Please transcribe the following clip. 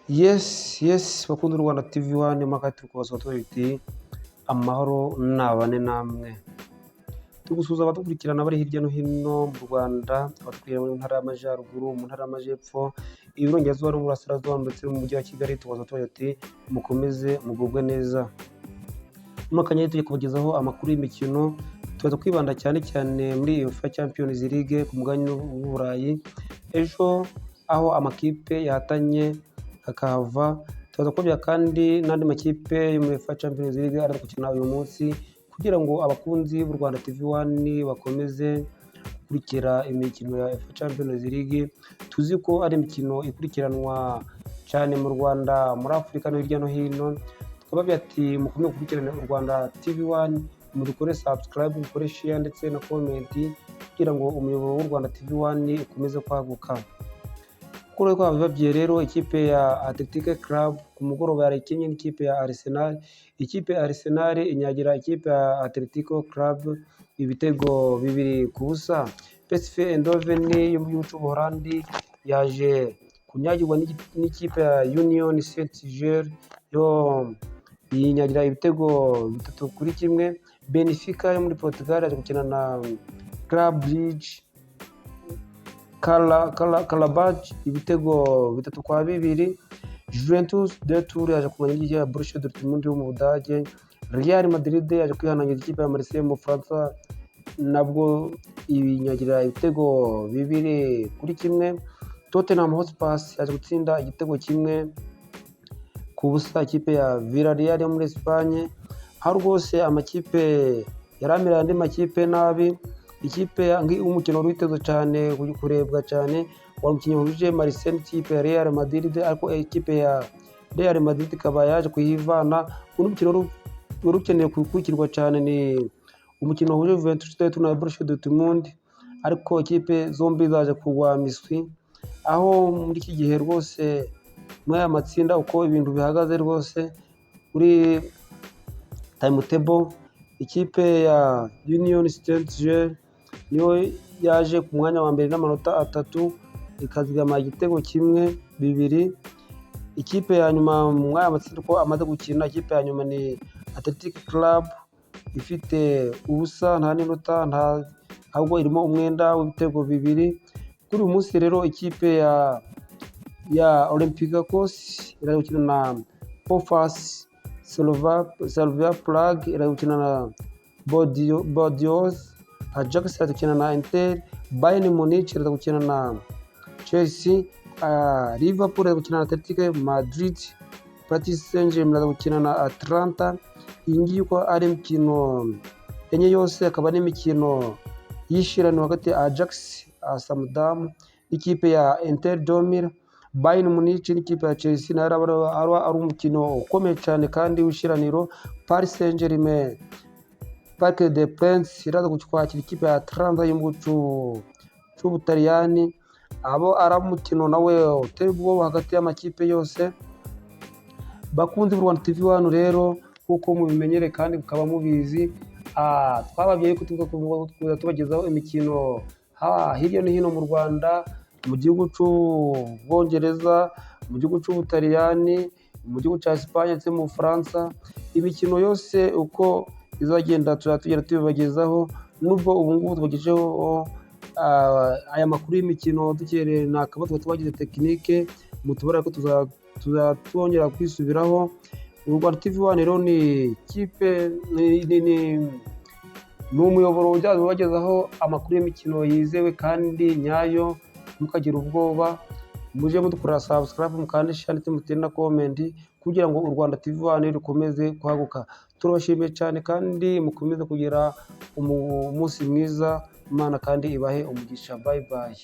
Yes bakunda u Rwanda TV One maka turi kubasaba tuti amahoro nabane namwe. Tugusuza abadukurikirana bari hirya no hino mu Rwanda, abadukurikirana mu ntara y'Amajyaruguru, mu ntara y'Amajyepfo, Iburengerazuba n'Uburasirazuba ndetse no mu mujyi wa Kigali. Tubasaba tuti mukomeze mugubwe neza. Mu kanya tugiye kubagezaho amakuru y'imikino, tuza kwibanda cyane muri UEFA Champions League ku mugabane w'Uburayi. Ejo aho amakipe yahatanye akahava, tuza kubya kandi n'andi makipe yo muri UEFA Champions League ari gukina uyu munsi, kugira ngo abakunzi b'u Rwanda TV One bakomeze gukurikira imikino ya UEFA Champions League. Tuzi ko ari imikino ikurikiranwa cyane mu Rwanda, muri Afurika no hirya no hino. Twababwira ati mukomeze gukurikirana u Rwanda TV One, mudukore subscribe, mukore share ndetse na comment, kugira ngo umuyoboro w'u Rwanda TV One ukomeze kwaguka. Kuri ko babibabwiye rero, ikipe ya Athletic Club ku mugoroba yarakinye n'ikipe ya Arsenal. Ikipe ya Arsenal inyagira ikipe ya Atletico Club ibitego 2-0. PSV Eindhoven yo mu gihugu cy'Ubuholandi yaje kunyagirwa n'ikipe ya Union Saint-Gilles yo yinyagira ibitego 3-1. Benfica yo muri Portugal yaje gukina na Club Brugge Karabakh ibitego 3-2. Juventus de Turin yaje kumenya igihe Borussia Dortmund yo mu Budage. Real Madrid yaje kwihanangira ikipe ya Marseille mu Faransa, nabwo ibinyagira ibitego 2-1. Tottenham Hotspur yaje gutsinda igitego 1-0 ikipe ya Villarreal yo muri Espagne. Aho rwose amakipe yaramira andi makipe nabi. Ikipe umukino witeze cyane kurebwa cyane wa mukinnyi wuje Marseille ikipe ya Real Madrid, ariko ikipe ya Real Madrid ikaba yaje kuyivana. Umukino urukeneye gukurikirwa cyane ni umukino wuje Juventus na Borussia Dortmund, ariko ikipe zombi zaje kugwa miswi. Aho muri iki gihe rwose muri aya matsinda uko ibintu bihagaze rwose kuri timetable, ikipe ya Union Saint-Gilles niyo yaje ku mwanya wa mbere n'amanota 3, ikazigama igitego 1-2. Ikipe ya nyuma mu mwanya matsinda ko amaze gukina, ikipe ya nyuma ni Athletic Club ifite ubusa, nta n'inota, ahubwo irimo umwenda w'ibitego 2. Kuri uyu munsi rero ikipe ya Olympiacos iragukina na Pofas Slavia Prague, iragukina na Bordeaux. Ajax iragukina na Inter. Bayern Munich iragukina na Chelsea. Liverpool iragukina na Atletico Madrid. Paris Saint-Germain iragukina na Atlanta. Iyi ngiyi uko ari imikino enye yose, akaba n'imikino yishirana hagati ya Ajax Amsterdam ikipe ya Inter Domir. Bayern Munich n'ikipe ya Chelsea nayo ari umukino ukomeye cyane kandi w'ishiraniro. Paris Saint-Germain Parc des Princes iraza kwakira ikipe ya Atlanta yo mu cy'Ubutaliyani. Abo ari umukino nawe uteye ubwoba hagati y'amakipe yose. Bakunze u Rwanda TV One rero, kuko mubimenyere kandi mukaba mubizi, twababwiye ko tubagezaho imikino hirya no hino mu Rwanda, mu gihugu cy'Ubwongereza, mu gihugu cy'Ubutaliyani, mu gihugu cya Espagne ndetse mu Bufaransa. Imikino yose uko izagenda tugera tubibagezaho. Nubwo ubu ngubu tubagejeho aya makuru y'imikino dukereye, nakaba twagize tekinike mutubara ko tuzatwongera kwisubiraho. U Rwanda TV One rero ni ikipe ni umuyoboro ujyaza ubagezaho amakuru y'imikino yizewe kandi nyayo. Mukagira ubwoba, muje mudukorera subscribe, mukande share ndetse mutere na comment, kugira ngo u Rwanda TV One rukomeze kwaguka. Turabashimiye cyane kandi mukomeze kugira umunsi mwiza. Imana kandi ibahe umugisha. Bye bye.